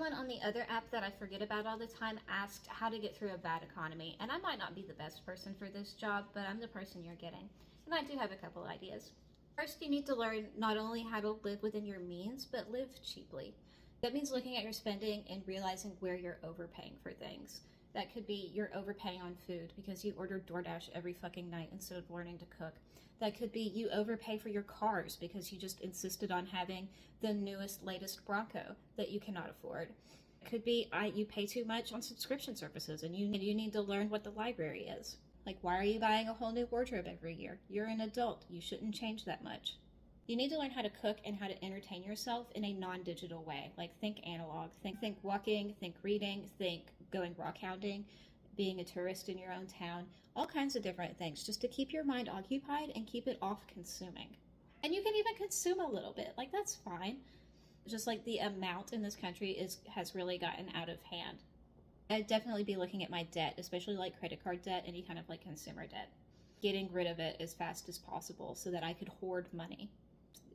Someone on the other app that I forget about all the time asked how to get through a bad economy, and I might not be the best person for this job, but I'm the person you're getting. And I do have a couple ideas. First, you need to learn not only how to live within your means, but live cheaply. That means looking at your spending and realizing where you're overpaying for things. That could be you're overpaying on food because you order DoorDash every fucking night instead of learning to cook. That could be you overpay for your cars because you just insisted on having the newest, latest Bronco that you cannot afford. It could be you pay too much on subscription services and you need to learn what the library is. Like, why are you buying a whole new wardrobe every year? You're an adult. You shouldn't change that much. You need to learn how to cook and how to entertain yourself in a non-digital way. Like, think analog. Think walking, think reading, think going rock hounding, being a tourist in your own town, all kinds of different things, just to keep your mind occupied and keep it off consuming. And you can even consume a little bit. Like, that's fine. Just like the amount in this country has really gotten out of hand. I'd definitely be looking at my debt, especially like credit card debt, any kind of like consumer debt. Getting rid of it as fast as possible so that I could hoard money.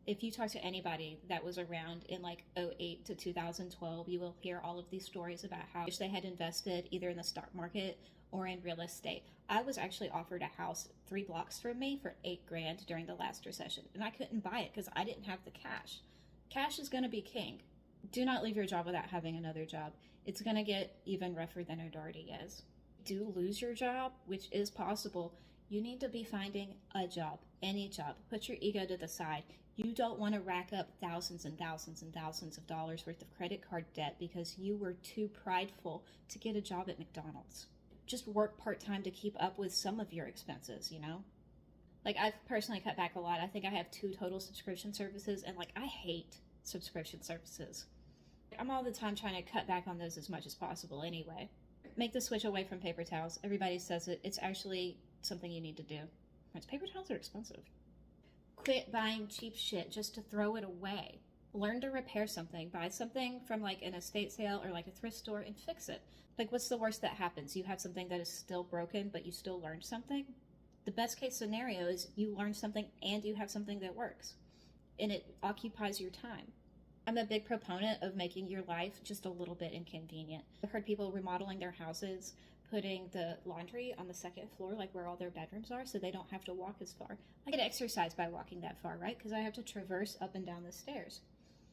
If you talk to anybody that was around in like 2008 to 2012, you will hear all of these stories about how they had invested either in the stock market or in real estate. I was actually offered a house 3 blocks from me for $8,000 during the last recession, and I couldn't buy it because I didn't have the cash. Cash is going to be king. Do not leave your job without having another job. It's going to get even rougher than it already is. Do lose your job, which is possible. You need to be finding a job, any job. Put your ego to the side. You don't want to rack up thousands and thousands and thousands of dollars worth of credit card debt because you were too prideful to get a job at McDonald's. Just work part-time to keep up with some of your expenses, you know? Like, I've personally cut back a lot. I think I have 2 total subscription services, and like, I hate subscription services. I'm all the time trying to cut back on those as much as possible anyway. Make the switch away from paper towels. Everybody says it. It's actually something you need to do. Paper towels are expensive. Quit buying cheap shit just to throw it away. Learn to repair something. Buy something from like an estate sale or like a thrift store and fix it. Like, what's the worst that happens? You have something that is still broken, but you still learned something? The best case scenario is you learn something and you have something that works. And it occupies your time. I'm a big proponent of making your life just a little bit inconvenient. I've heard people remodeling their houses, putting the laundry on the 2nd floor, like where all their bedrooms are, so they don't have to walk as far. I get exercise by walking that far, right? Because I have to traverse up and down the stairs.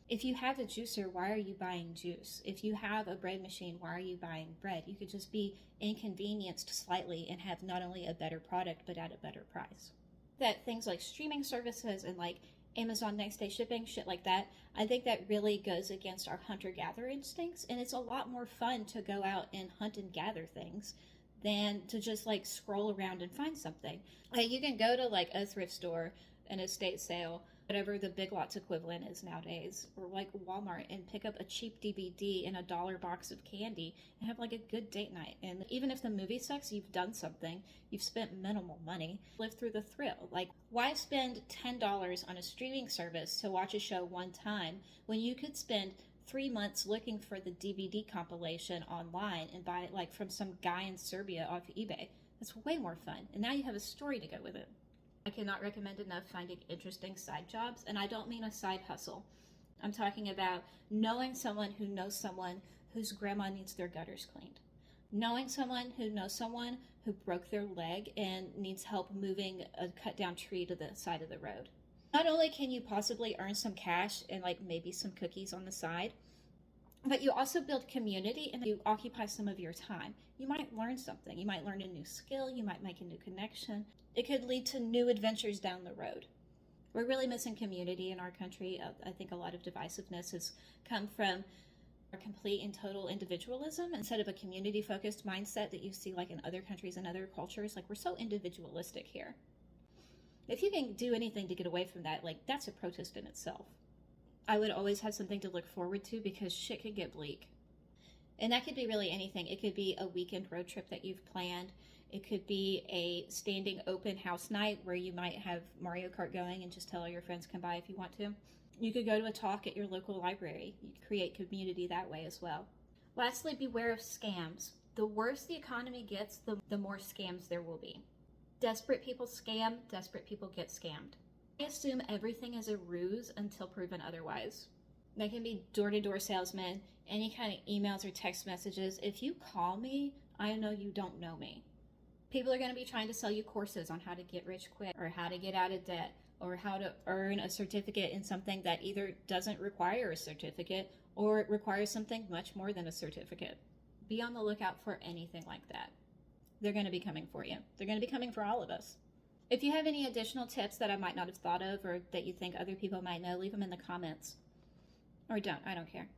If you have a juicer, why are you buying juice? If you have a bread machine, why are you buying bread? You could just be inconvenienced slightly and have not only a better product, but at a better price. That things like streaming services and like Amazon next day shipping, shit like that, I think that really goes against our hunter-gatherer instincts, and it's a lot more fun to go out and hunt and gather things than to just like scroll around and find something. Like, you can go to like a thrift store, an estate sale, whatever the Big Lots equivalent is nowadays, or like Walmart, and pick up a cheap DVD and a $1 box of candy and have like a good date night. And even if the movie sucks, you've done something. You've spent minimal money. Live through the thrill. Like, why spend $10 on a streaming service to watch a show one time when you could spend 3 months looking for the DVD compilation online and buy it like from some guy in Serbia off eBay? That's way more fun. And now you have a story to go with it. I cannot recommend enough finding interesting side jobs, and I don't mean a side hustle. I'm talking about knowing someone who knows someone whose grandma needs their gutters cleaned. Knowing someone who knows someone who broke their leg and needs help moving a cut down tree to the side of the road. Not only can you possibly earn some cash and like maybe some cookies on the side, but you also build community and you occupy some of your time. You might learn something. You might learn a new skill. You might make a new connection. It could lead to new adventures down the road. We're really missing community in our country. I think a lot of divisiveness has come from a complete and total individualism instead of a community-focused mindset that you see like in other countries and other cultures. Like, we're so individualistic here. If you can do anything to get away from that, like, that's a protest in itself. I would always have something to look forward to because shit could get bleak. And that could be really anything. It could be a weekend road trip that you've planned. It could be a standing open house night where you might have Mario Kart going and just tell all your friends come by if you want to. You could go to a talk at your local library. You could create community that way as well. Lastly, beware of scams. The worse the economy gets, the more scams there will be. Desperate people scam, desperate people get scammed. I assume everything is a ruse until proven otherwise. They can be door-to-door salesmen, any kind of emails or text messages. If you call me, I know you don't know me. People are going to be trying to sell you courses on how to get rich quick, or how to get out of debt, or how to earn a certificate in something that either doesn't require a certificate or it requires something much more than a certificate. Be on the lookout for anything like that. They're going to be coming for you. They're going to be coming for all of us. If you have any additional tips that I might not have thought of or that you think other people might know, leave them in the comments. Or don't. I don't care.